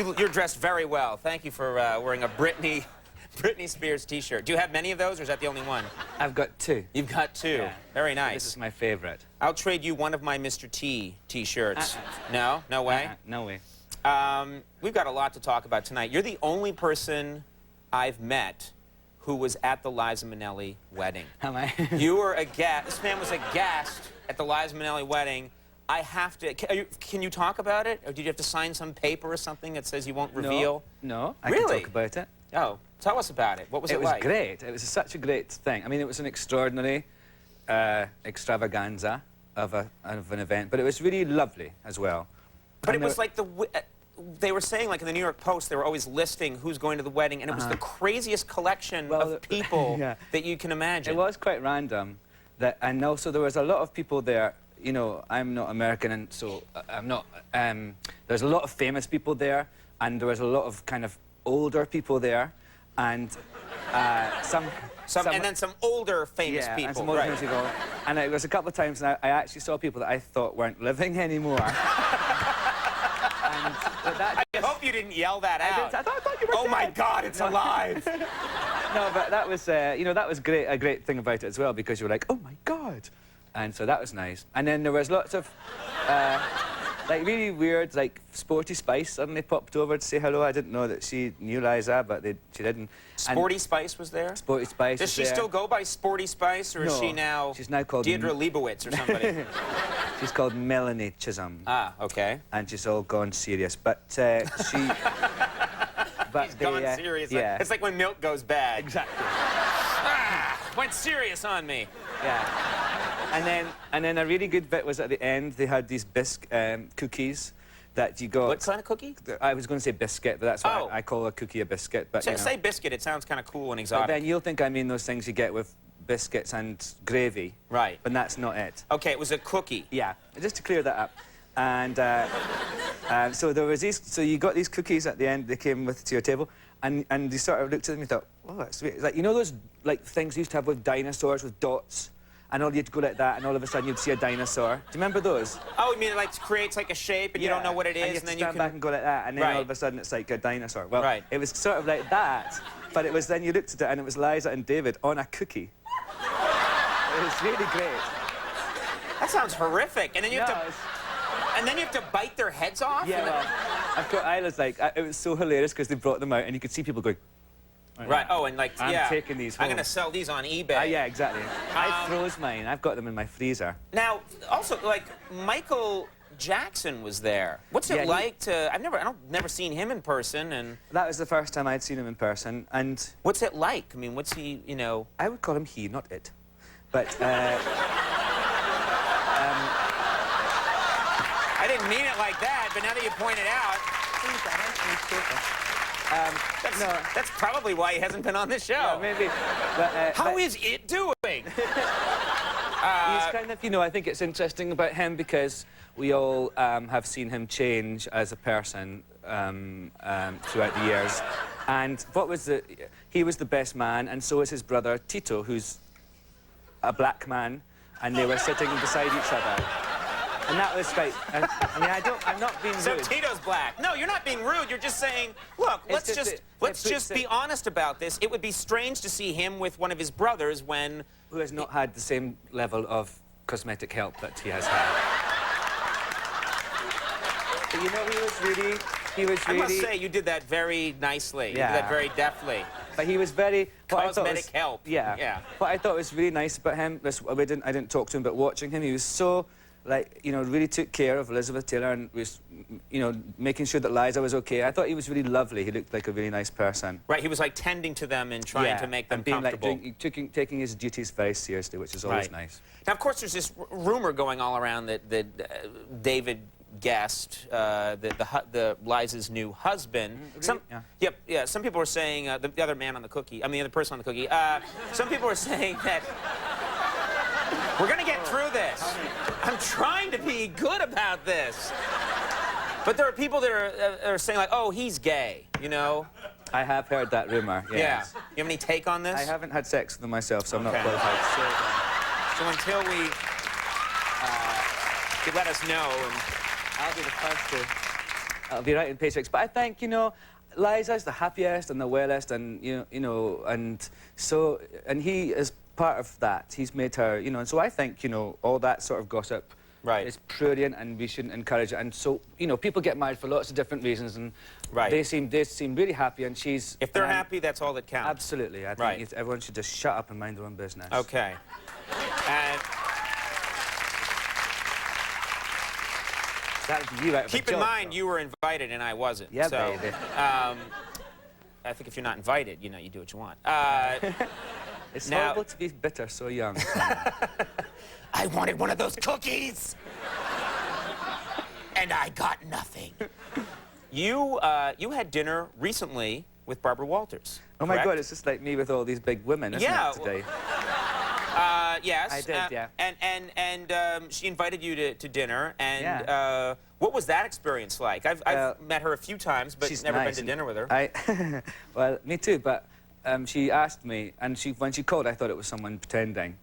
You're dressed very well. Thank you for wearing a Britney Spears T-shirt. Do you have many of those, or is that the only one? I've got two. You've got two. Yeah. Very nice. This is my favorite. I'll trade you one of my Mr. T T-shirts. No? No way? No way. We've got a lot to talk about tonight. You're the only person I've met who was at the Liza Minnelli wedding. Am I? You were a guest. This man was a guest at the Liza Minnelli wedding. I have to... Can you talk about it? Or did you have to sign some paper or something that says you won't reveal? No, I Really? can talk about it. Oh, tell us about it. What was it like? It was great. It was such a great thing. I mean, it was an extraordinary extravaganza of an event, but it was really lovely as well. But it was like they were saying, like in the New York Post, they were always listing who's going to the wedding, and it was the craziest collection of people that you can imagine. It was quite random, and also there was a lot of people there. You know, I'm not American, and so I'm not. There's a lot of famous people there, and there was a lot of kind of older people there, and some older famous people. And some older famous people. And it was a couple of times, and I actually saw people that I thought weren't living anymore. I hope you didn't yell that out. I thought you were dead. My God, it's alive! No, but that was, you know, that was great. A great thing about it as well, because you were like, oh my God, and so that was nice. And then there was lots of, like really weird, like Sporty Spice suddenly popped over to say hello. I didn't know that she knew Liza, but she didn't. Sporty Spice was there? Sporty Spice. Does she still go by Sporty Spice, or is she now? She's now called Deirdre Leibowitz or somebody. She's called Melanie Chisholm. Ah, okay. And she's all gone serious, but she. She's gone serious. Yeah. It's like when milk goes bad. Exactly. Went serious on me. Yeah. And then a really good bit was at the end. They had these cookies that you got. What kind of cookie? I was going to say biscuit, but that's what I call a cookie a biscuit. But so say biscuit. It sounds kind of cool and exotic. But then you'll think I mean those things you get with biscuits and gravy. Right. But that's not it. Okay, it was a cookie. Yeah. Just to clear that up. And so there was these. So you got these cookies at the end. They came to your table, and you sort of looked at them and thought, oh, that's sweet. It's like, you know those like things you used to have with dinosaurs with dots, and all you'd go like that, and all of a sudden you'd see a dinosaur. Do you remember those? Oh, you mean it like creates like a shape, and you don't know what it is, and then you stand back and go like that, and then all of a sudden it's like a dinosaur. Well, it was sort of like that, but it was then you looked at it and it was Liza and David on a cookie. It was really great. That sounds horrific. And then you have to. And then you have to bite their heads off? Yeah, well, I was like, it was so hilarious because they brought them out and you could see people going... Right, oh, and like, I'm taking these home. I'm going to sell these on eBay. Yeah, exactly. I froze mine. I've got them in my freezer. Now, also, like, Michael Jackson was there. What's it like to... I've never seen him in person, and... That was the first time I'd seen him in person, and... What's it like? I mean, what's he, you know... I would call him he, not it. But, I didn't mean it like that, but now that you point it out... That's probably why he hasn't been on this show. Yeah, maybe. But, How is it doing? He's kind of, you know, I think it's interesting about him because we all have seen him change as a person throughout the years. And he was the best man, and so was his brother, Tito, who's a black man, and they were sitting beside each other. And that was right. I mean, I'm not being rude. So Tito's black. No, you're not being rude. You're just saying, look, let's just be honest about this. It would be strange to see him with one of his brothers when... Who has not had the same level of cosmetic help that he has had. But you know, he was really... I must say, you did that very nicely. Yeah. You did that very deftly. But he was very... Cosmetic help. Yeah. What I thought was really nice about him, I didn't talk to him, but watching him, he was so... Like, you know, really took care of Elizabeth Taylor and was, you know, making sure that Liza was okay. I thought he was really lovely. He looked like a really nice person. Right, he was like tending to them and trying to make them comfortable. Like, taking his duties very seriously, which is always nice. Now, of course, there's this rumor going all around that David guessed the Liza's new husband. Really? Some people were saying the other man on the cookie. I mean, the other person on the cookie. Some people were saying that we're gonna get through this. I'm trying to be good about this. But there are people that are saying, like, oh, he's gay, you know? I have heard that rumor, yes. Yeah. You have any take on this? I haven't had sex with them myself, so I'm not qualified. So until we... you let us know. I'll be the first I'll be writing paychecks. But I think, you know, Liza's the happiest and the wellest, and and he is part of that. He's made her, you know, and so I think, you know, all that sort of gossip is prurient, and we shouldn't encourage it. And so, you know, people get married for lots of different reasons, and they seem really happy, and she's... If they're happy, that's all that counts. Absolutely. I think everyone should just shut up and mind their own business. Okay. And... Keep in mind, you were invited and I wasn't. Yeah, so, baby. I think if you're not invited, you know, you do what you want. It's horrible to be bitter so young. I wanted one of those cookies, and I got nothing. You had dinner recently with Barbara Walters. Oh my God! It's just like me with all these big women, isn't it, today? Yes. I did, yeah. And she invited you to dinner, and what was that experience like? I've met her a few times, but never been to dinner with her. Well, me too, but she asked me, and when she called, I thought it was someone pretending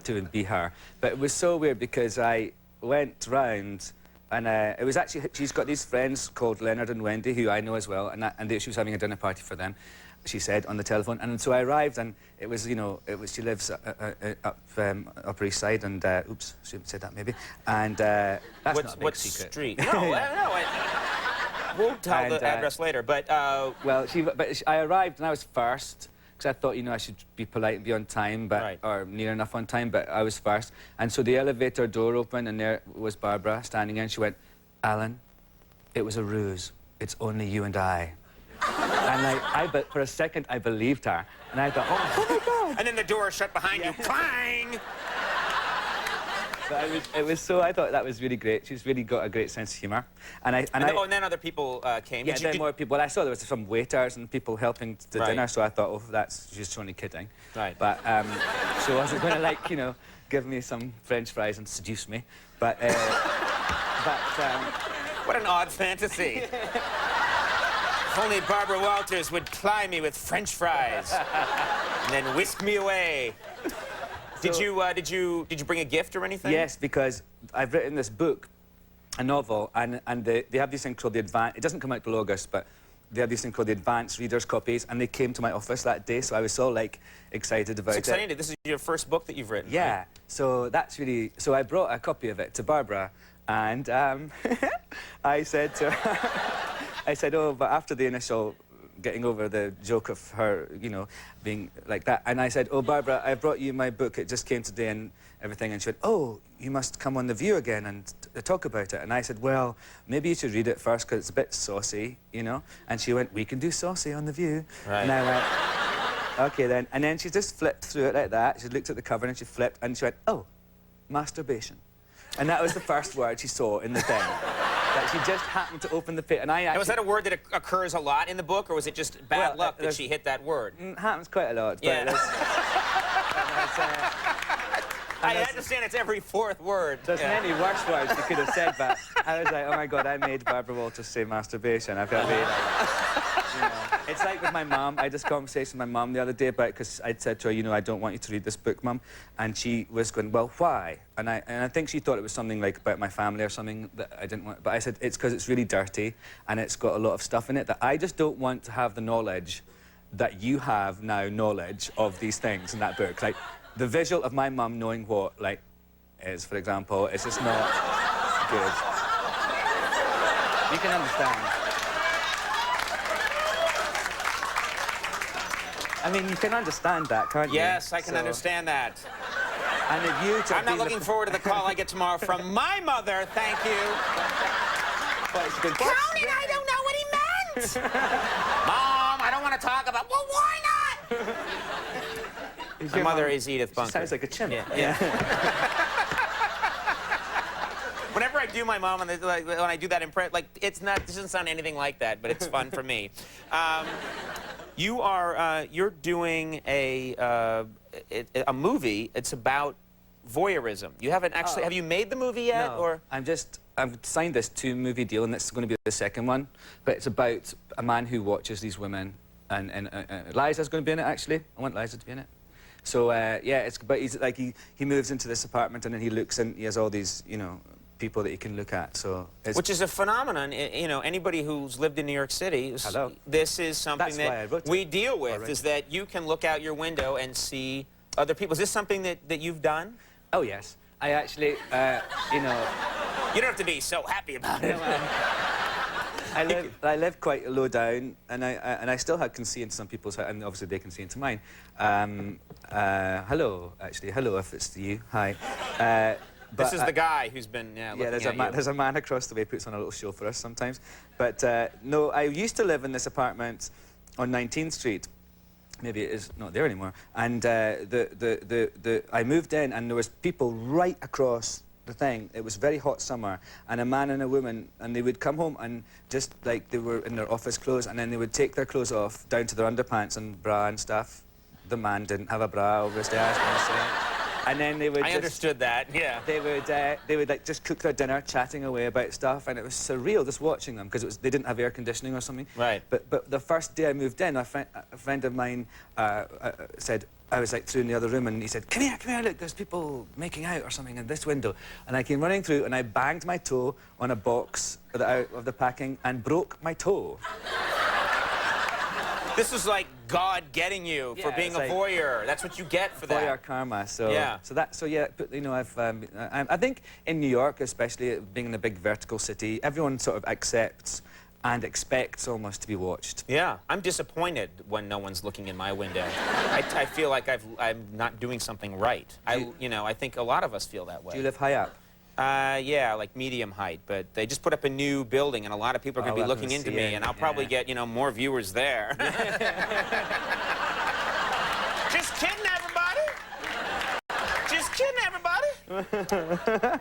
to be her. But it was so weird because I went round, and it was actually, she's got these friends called Leonard and Wendy, who I know as well, and she was having a dinner party for them, she said on the telephone. And so I arrived, and it was, you know, she lives up Upper East Side, and oops, shouldn't say that maybe. And that's not a big secret. What street? No, we'll tell the address later. But I arrived, and I was first, because I thought, you know, I should be polite and be on time, but or near enough on time. But I was first, and so the elevator door opened, and there was Barbara standing in. She went, "Alan, it was a ruse. It's only you and I." And but for a second, I believed her. And I thought, oh my God. And then the door shut behind you, clang! But I thought that was really great. She's really got a great sense of humour. And then other people came. Yeah, then more people. I saw there was some waiters and people helping the dinner, so I thought, oh, she's only kidding. Right. But she wasn't going to, like, you know, give me some French fries and seduce me. But what an odd fantasy. If only Barbara Walters would ply me with French fries and then whisk me away. Did you bring a gift or anything? Yes, because I've written this book, a novel, and they have this thing called the Advanced. It doesn't come out till August, but they have this thing called the Advanced Readers' Copies, and they came to my office that day, so I was so, like, excited about it. It's exciting. This is your first book that you've written. Yeah, right? So that's really... So I brought a copy of it to Barbara, and I said to her... I said, oh, but after the initial getting over the joke of her, you know, being like that, and I said, oh, Barbara, I brought you my book. It just came today and everything. And she went, oh, you must come on The View again and talk about it. And I said, well, maybe you should read it first because it's a bit saucy, you know. And she went, we can do saucy on The View. Right. And I went, okay then. And then she just flipped through it like that. She looked at the cover and she flipped and she went, oh, masturbation. And that was the first word she saw in the thing. That she just happened to open the pit, and I actually... Now, was that a word that occurs a lot in the book, or was it just bad luck that she hit that word? Happens quite a lot, but yeah. I understand it's every fourth word. There's many worse words you could have said, but I was like, oh my God, I made Barbara Walters say masturbation. I felt really like, you know. It's like with my mum. I had this conversation with my mum the other day about, because I'd said to her, you know, I don't want you to read this book, Mum. And she was going, well, why? And I think she thought it was something like about my family or something that I didn't want. But I said, it's because it's really dirty and it's got a lot of stuff in it that I just don't want to have the knowledge that you have now knowledge of these things in that book. Like, the visual of my mum knowing what, like, is, for example, it's just not good. You can understand. I mean, you can understand that, can't you? Yes, I can understand that. And if you... I'm not looking forward to the call I get tomorrow from my mother, thank you. Conan, I don't know what he meant! Mom, I don't want to talk about... Well, why not? My mother is Edith Bunker. She sounds like a chimp. Yeah. Whenever I do my mom, and like, when I do that impression, like, it doesn't sound anything like that, but it's fun for me. You're doing a movie. It's about voyeurism. You haven't actually. Have you made the movie yet? No. Or I've signed this 2-movie deal, and it's going to be the second one. But it's about a man who watches these women, and Liza's going to be in it. Actually, I want Liza to be in it. So yeah, but he's like he moves into this apartment, and then he looks and he has all these, you know, people that you can look at. So it's Which is a phenomenon. You know, anybody who's lived in New York City, Hello. this is something That's why I that wrote it. we deal with, Already. is that you can look out your window and see other people. Is this something that you've done? Oh, yes. I actually, you know... You don't have to be so happy about it. I live quite low down, and I still can see into some people's house, and obviously they can see into mine. Hello, actually. Hello, if it's you. Hi. This is the guy who's been looking there's at you. there's a man across the way who puts on a little show for us sometimes. But no, I used to live in this apartment on 19th Street. Maybe it is not there anymore. And I moved in, and there was people right across the thing. It was very hot summer, and a man and a woman, and they would come home and just like they were in their office clothes, and then they would take their clothes off down to their underpants and bra and stuff. The man didn't have a bra, obviously. I was going to say. And then they would I understood that, yeah. They would like just cook their dinner, chatting away about stuff, and it was surreal just watching them because they didn't have air conditioning or something. Right. But the first day I moved in, a friend of mine said, I was like through in the other room, and he said, come here, look, there's people making out or something in this window. And I came running through, and I banged my toe on a box out of the packing and broke my toe. This is like God getting you for being a like voyeur. That's what you get for that. Voyeur karma. So yeah. But, you know, I think in New York, especially being in a big vertical city, everyone sort of accepts and expects almost to be watched. Yeah, I'm disappointed when no one's looking in my window. I feel like I'm not doing something right. You know, I think a lot of us feel that way. Do you live high up? Yeah, like medium height, but they just put up a new building, and a lot of people are going to be looking into me, and I'll probably get, you know, more viewers there. Just kidding, everybody. Just kidding, everybody.